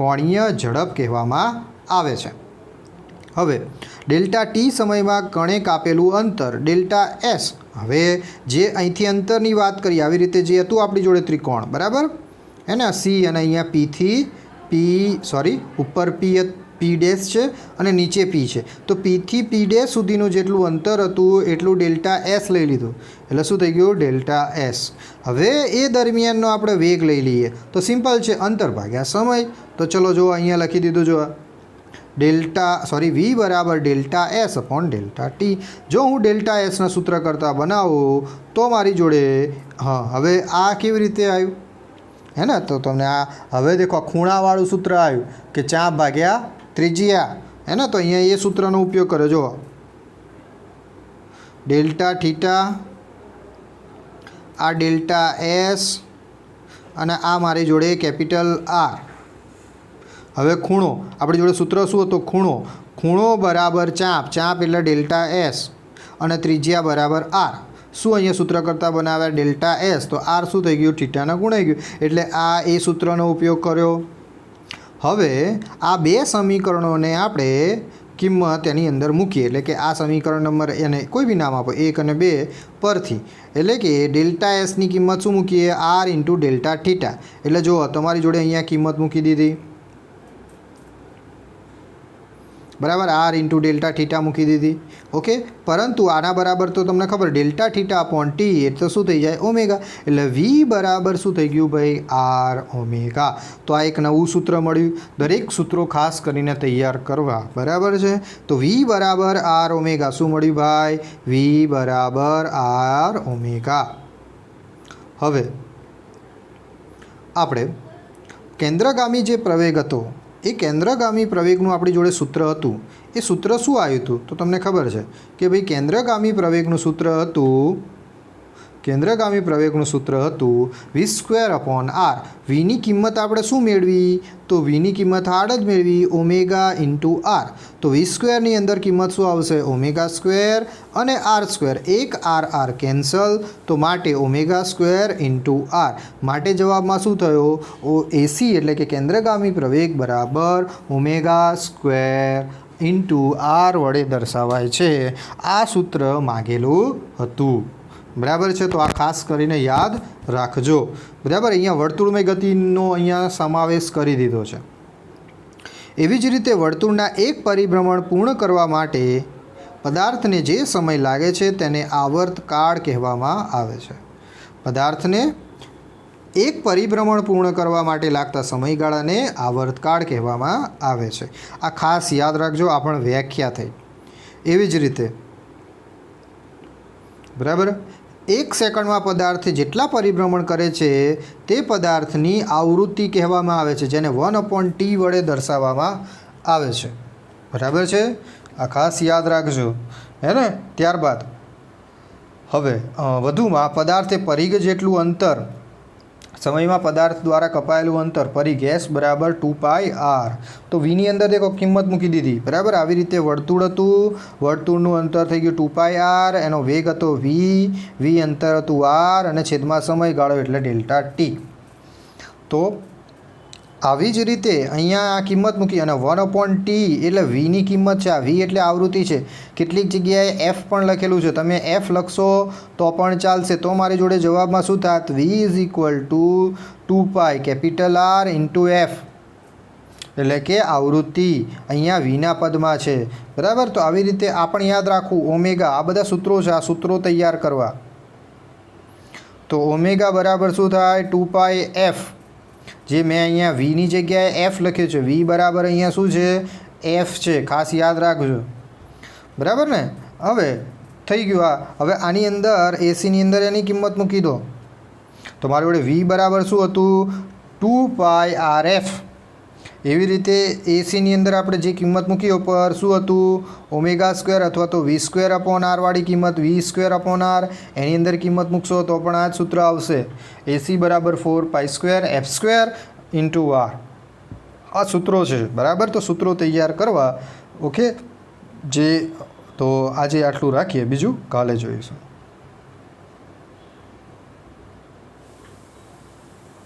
કોણીય ઝડપ કહેવામાં આવે છે. હવે ડેલ્ટા ટી સમયમાં કણે કાપેલું અંતર ડેલ્ટા એસ. હવે જે અહીંથી અંતરની વાત કરી આવી રીતે જે હતું આપણી જોડે ત્રિકોણ બરાબર હે ને, સી અને અહીંયા પીથી ઉપર પી ડેશ છે અને નીચે પી છે, તો પીથી પી ડેશ સુધીનું જેટલું અંતર હતું એટલું ડેલ્ટા એસ લઈ લીધું. એટલે શું થઈ ગયું? Delta S. હવે એ દરમિયાનનો આપણે વેગ લઈ લઈએ તો સિમ્પલ છે, અંતર ભાગ્યા સમય. તો ચલો જો અહીંયા લખી દીધું, જો વી બરાબર delta S upon delta T. જો હું ડેલ્ટા એસના સૂત્ર કરતાં બનાવું તો મારી જોડે હવે આ કેવી રીતે આવ્યું હે ને, તો તમને આ હવે દેખો ખૂણાવાળું સૂત્ર આવ્યું કે ચાપ ભાગ્યા ત્રિજ્યા હે ને. તો અહીંયા એ સૂત્રનો ઉપયોગ કર્યો, જો ડેલ્ટા થીટા, આ ડેલ્ટા એસ અને આ મારી જોડે કેપિટલ આર. હવે ખૂણો આપણી જોડે સૂત્ર શું હતું? ખૂણો બરાબર ચાપ એટલે ડેલ્ટા એસ અને ત્રિજ્યા બરાબર આર. શું અહીંયા સૂત્ર કરતાં બનાવ્યા? Delta S. તો આર શું થઈ ગયું? થીટાના ગુણાઈ ગયું. એટલે આ એ સૂત્રનો ઉપયોગ કર્યો. હવે આ બે સમીકરણોને આપણે કિંમત એની અંદર મૂકીએ, એટલે કે આ સમીકરણ નંબર એને કોઈ બી નામ આપો 1 અને 2 પરથી, એટલે કે ડેલ્ટા એસની કિંમત શું મૂકીએ? R into delta theta. એટલે જુઓ તમારી જોડે અહીંયા કિંમત મૂકી દીધી બરાબર, આર ઇન્ટુ ડેલ્ટા થીટા મૂકી દીધી. ઓકે, પરંતુ આના બરાબર તો તમને ખબર ડેલ્ટા થીટા અપોન ટી એટલે શું થઈ જાય? ઓમેગા. એટલે વી બરાબર શું થઈ ગયું ભાઈ? R omega. તો આ એક નવું સૂત્ર મળ્યું. દરેક સૂત્રો ખાસ કરીને તૈયાર કરવા બરાબર છે. તો વી બરાબર આર ઓમેગા. શું મળ્યું ભાઈ? વી બરાબર આર ઓમેગા. હવે આપણે કેન્દ્રગામી જે પ્રવેગ હતો એ કેન્દ્રગામી પ્રવેગનું આપણી જોડે સૂત્ર હતું. એ સૂત્ર શું આવ્યું હતું તો તમને ખબર છે કે ભાઈ કેન્દ્રગામી પ્રવેગનું સૂત્ર હતું વી સ્ક્વેર અપોન આર. વીની કિંમત આપણે શું મેળવી? તો વીની કિંમત હાર્ડ જ મેળવી, ઓમેગા ઇન્ટુ આર. તો વી સ્ક્વેરની અંદર કિંમત શું આવશે? ઓમેગા સ્ક્વેર અને આર સ્ક્વેર. એક આર કેન્સલ, તો માટે ઓમેગા સ્ક્વેર ઇન્ટુ આર. માટે જવાબમાં શું થયો? એસી એટલે કે કેન્દ્રગામી પ્રવેગ બરાબર ઓમેગા સ્ક્વેર ઇન્ટુ આર વડે દર્શાવાય છે. આ સૂત્ર માગેલું હતું બરાબર છે. તો આ ખાસ કરીને યાદ રાખજો બરાબર. અહીંયા વર્તુળમય ગતિનો અહીંયા સમાવેશ કરી દીધો છે. એવી જ રીતે વર્તુળના એક પરિભ્રમણ પૂર્ણ કરવા માટે પદાર્થને જે સમય લાગે છે તેને આવર્તકાળ કહેવામાં આવે છે. પદાર્થને એક પરિભ્રમણ પૂર્ણ કરવા માટે લાગતા સમયગાળાને આવર્તકાળ કહેવામાં આવે છે. આ ખાસ યાદ રાખજો, આ પણ વ્યાખ્યા થઈ. એવી જ રીતે બરાબર, 1 સેકન્ડમાં પદાર્થ જેટલા પરિભ્રમણ કરે છે તે પદાર્થની આવૃત્તિ કહેવામાં આવે છે, જેને 1/t વડે દર્શાવવામાં આવે છે. બરાબર છે, આ ખાસ યાદ રાખજો હે ને. ત્યારબાદ હવે વધુમાં પદાર્થે પરિઘ જેટલું અંતર સમયમાં પદાર્થ દ્વારા કપાયેલું અંતર પરિઘ એસ બરાબર 2πr. તો વીની અંદર દેખો કિંમત મૂકી દીધી બરાબર. આવી રીતે વર્તુળ હતું, વર્તુળનું અંતર થઈ ગયું 2πr, એનો વેગ હતો વી અંતર હતું આર અને છેદમાં સમયગાળો એટલે ડેલ્ટા ટી. તો આવી જ રીતે અહીંયા આ કિંમત મૂકી અને 1/t એટલે વીની કિંમત છે. આ વી એટલે આવૃત્તિ છે. કેટલીક જગ્યાએ એફ પણ લખેલું છે, તમે એફ લખશો તો પણ ચાલશે. તો મારી જોડે જવાબમાં શું થાત? V is equal to 2π capital R into f, એટલે કે આવૃત્તિ અહીંયા વીના પદમાં છે બરાબર. તો આવી રીતે આ પણ યાદ રાખવું. ઓમેગા, આ બધા સૂત્રો છે, આ સૂત્રો તૈયાર કરવા. તો ઓમેગા બરાબર શું થાય? 2πf. જે મેં અહીંયા વીની જગ્યાએ એફ લખ્યું છે, વી બરાબર અહીંયા શું છે? એફ છે. ખાસ યાદ રાખજો બરાબર ને. હવે થઈ ગયું આ. હવે આની અંદર એસીની અંદર એની કિંમત મૂકી દો. તો મારી જોડે વી બરાબર શું હતું? 2πrf. એવી રીતે એસીની અંદર આપણે જે કિંમત મૂકી ઉપર શું હતું? ઓમેગા સ્ક્વેર અથવા તો વી સ્ક્વેર અપોન આર વાળી કિંમત, વી સ્ક્વેર અપોન આર એની અંદર કિંમત મૂકશો તો પણ આ જ સૂત્ર આવશે. એસી બરાબર 4π² એફ સ્ક્વેર ઇન્ટુ આર. આ સૂત્રો છે બરાબર. તો સૂત્રો તૈયાર કરવા ઓકે જે તો આજે આટલું રાખીએ, બીજું કાલે જોઈશું.